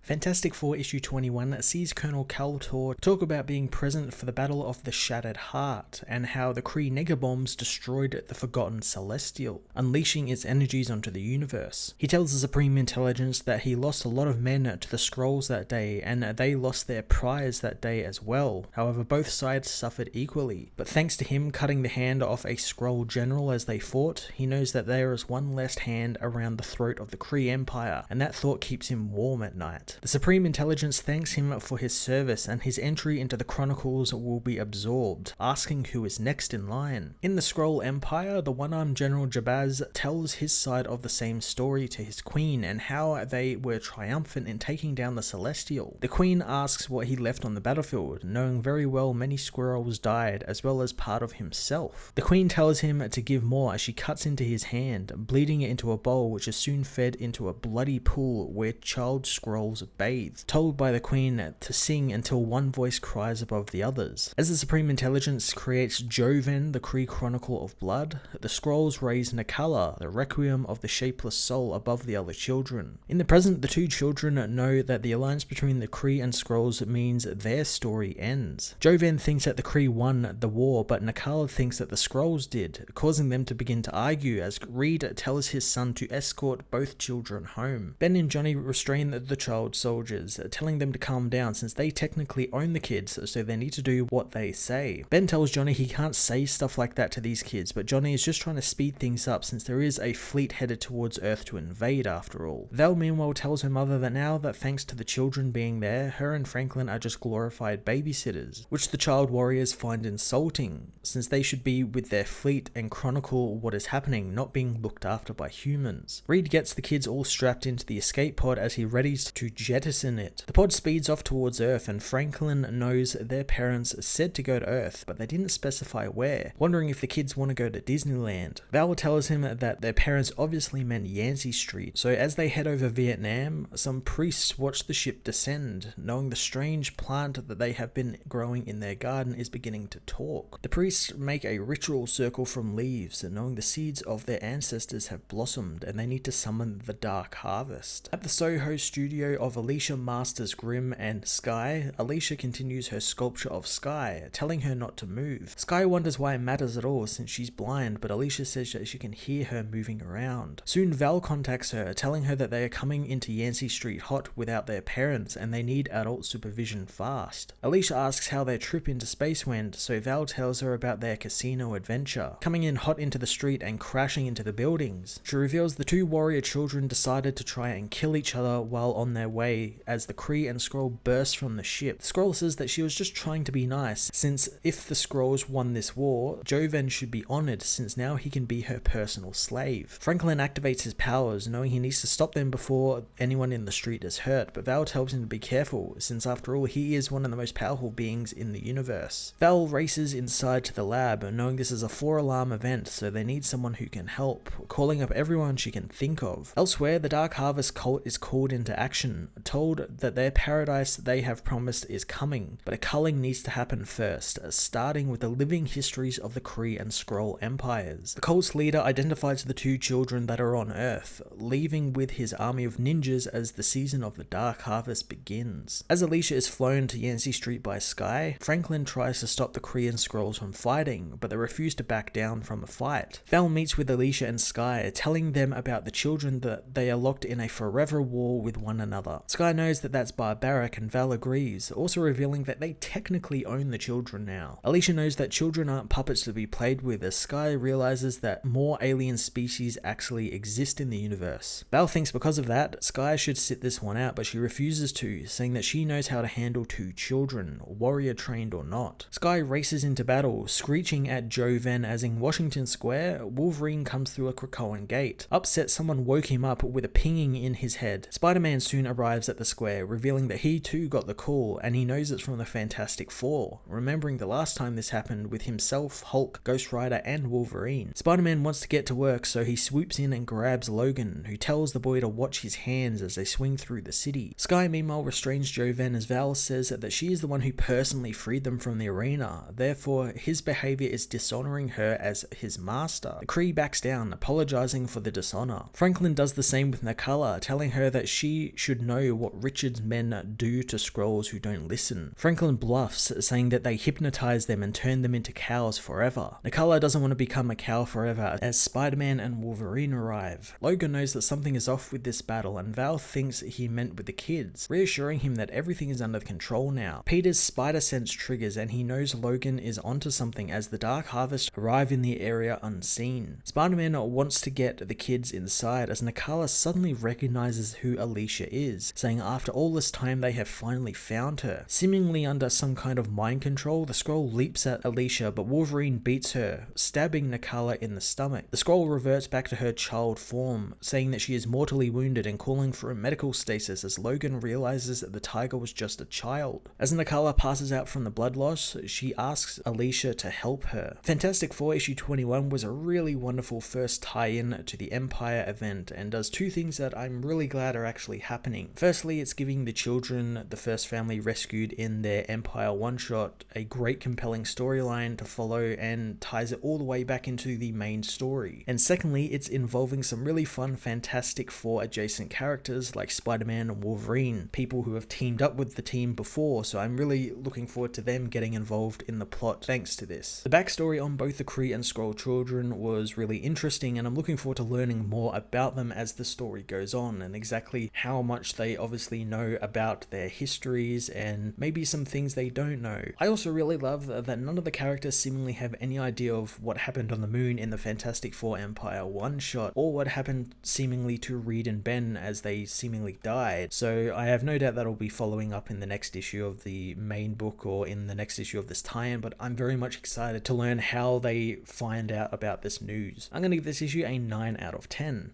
Fantastic Four issue 21 sees Colonel Kaltor talk about being present for the Battle of the Shattered Heart and how the Kree negabombs destroyed the Forgotten Celestial, unleashing its energies onto the universe. He tells the Supreme Intelligence that he lost a lot of men to the Skrulls that day and they lost their prize that day as well. However, both sides suffered equally, but thanks to him cutting the hand off a Skrull general as they fought, he knows that there is one less hand around the throat of the Kree Empire, and that thought keeps him warm at night. The Supreme Intelligence thanks him for his service, and his entry into the Chronicles will be absorbed, asking who is next in line. In the Skrull Empire, the one-armed General Jabaz tells his side of the same story to his queen and how they were triumphant in taking down the Celestial. The queen asks what he left on the battlefield, knowing very well many Skrulls died as well as part of himself. The queen tells him to give more as she cuts into his hand, bleeding it into a bowl which is soon fed into a bloody pool where child Skrulls bathed, told by the queen to sing until one voice cries above the others. As the Supreme Intelligence creates Jo-Venn, the Kree Chronicle of Blood, the Skrulls raise N'Kalla, the Requiem of the Shapeless Soul, above the other children. In the present, the two children know that the alliance between the Kree and Skrulls means their story ends. Jo-Venn thinks that the Kree won the war, but N'Kalla thinks that the Skrulls did, causing them to begin to argue as Reed tells his son to escort both children home. Ben and Johnny restrain the child soldiers, telling them to calm down since they technically own the kids, so they need to do what they say. Ben tells Johnny he can't say stuff like that to these kids, but Johnny is just trying to speed things up since there is a fleet headed towards Earth to invade after all. Val meanwhile tells her mother that now that thanks to the children being there, her and Franklin are just glorified babysitters, which the child warriors find insulting, since they should be with their fleet and chronicle what is happening, not being looked after by humans. Reed gets the kids all strapped into the escape pod as he readies to jettison it. The pod speeds off towards Earth and Franklin knows their parents said to go to Earth, but they didn't specify where, wondering if the kids want to go to Disneyland. Val tells him that their parents obviously meant Yancey Street, so as they head over Vietnam, some priests watch the ship descend, knowing the strange plant that they have been growing in their garden is beginning to talk. The priests make a ritual circle from leaves, knowing the seeds of their ancestors have blossomed and they need to summon the Dark Harvest. At the Soho studio of Alicia masters Grimm and Sky, Alicia continues her sculpture of Sky, telling her not to move. Sky wonders why it matters at all since she's blind, but Alicia says that she can hear her moving around. Soon Val contacts her, telling her that they are coming into Yancey Street hot without their parents and they need adult supervision fast. Alicia asks how their trip into space went, so Val tells her about their casino adventure, coming in hot into the street and crashing into the buildings. She reveals the two warrior children decided to try and kill each other while on their way as the Kree and Skrull burst from the ship. Skrull says that she was just trying to be nice, since if the Skrulls won this war, Jo-Venn should be honored since now he can be her personal slave. Franklin activates his powers, knowing he needs to stop them before anyone in the street is hurt, but Val tells him to be careful, since after all he is one of the most powerful beings in the universe. Val races inside to the lab, knowing this is a 4-alarm event, so they need someone who can help, calling up everyone she can think of. Elsewhere, the Dark Harvest cult is called into action, told that their paradise they have promised is coming, but a culling needs to happen first, starting with the living histories of the Kree and Skrull empires. The cult's leader identifies the two children that are on Earth, leaving with his army of ninjas as the season of the Dark Harvest begins. As Alicia is flown to Yancey Street by Sky, Franklin tries to stop the Kree and Skrulls from fighting, but they refuse to back down from a fight. Val meets with Alicia and Sky, telling them about the children that they are locked in a forever war with one another. Sky knows that that's barbaric and Val agrees, also revealing that they technically own the children now. Alicia knows that children aren't puppets to be played with as Sky realizes that more alien species actually exist in the universe. Val thinks because of that, Sky should sit this one out, but she refuses to, saying that she knows how to handle two children, warrior trained or not. Sky races into battle, screeching at Jo-Venn as in Washington Square, Wolverine comes through a Krakoan gate. Upset, someone woke him up with a pinging in his head. Spider-Man soon arrives at the square, revealing that he too got the call, and he knows it's from the Fantastic Four, remembering the last time this happened with himself, Hulk, Ghost Rider, and Wolverine. Spider-Man wants to get to work, so he swoops in and grabs Logan, who tells the boy to watch his hands as they swing through the city. Sky meanwhile restrains Jo-Venn as Val says that she is the one who personally freed them from the arena, therefore his behavior is dishonoring her as his master. The Kree backs down, apologizing for the dishonor. Franklin does the same with N'Kalla, telling her that she should know know what Richards' men do to Skrulls who don't listen. Franklin bluffs, saying that they hypnotize them and turn them into cows forever. N'Kalla doesn't want to become a cow forever as Spider-Man and Wolverine arrive. Logan knows that something is off with this battle, and Val thinks he meant with the kids, reassuring him that everything is under control now. Peter's spider sense triggers and he knows Logan is onto something as the Dark Harvest arrive in the area unseen. Spider-Man wants to get the kids inside as N'Kalla suddenly recognizes who Alicia is, saying after all this time they have finally found her. Seemingly under some kind of mind control, the Skrull leaps at Alicia, but Wolverine beats her, stabbing N'Kalla in the stomach. The Skrull reverts back to her child form, saying that she is mortally wounded and calling for a medical stasis as Logan realizes that the tiger was just a child. As N'Kalla passes out from the blood loss, she asks Alicia to help her. Fantastic Four issue 21 was a really wonderful first tie-in to the Empyre event and does two things that I'm really glad are actually happening. Firstly, it's giving the children, the first family rescued in their Empyre one-shot, a great compelling storyline to follow and ties it all the way back into the main story. And secondly, it's involving some really fun Fantastic Four adjacent characters like Spider-Man and Wolverine, people who have teamed up with the team before, so I'm really looking forward to them getting involved in the plot thanks to this. The backstory on both the Kree and Skrull children was really interesting, and I'm looking forward to learning more about them as the story goes on and exactly how much they obviously know about their histories and maybe some things they don't know. I also really love that none of the characters seemingly have any idea of what happened on the moon in the Fantastic Four Empyre one-shot or what happened seemingly to Reed and Ben as they seemingly died. So I have no doubt that'll be following up in the next issue of the main book or in the next issue of this tie-in, but I'm very much excited to learn how they find out about this news. I'm going to give this issue a 9 out of 10.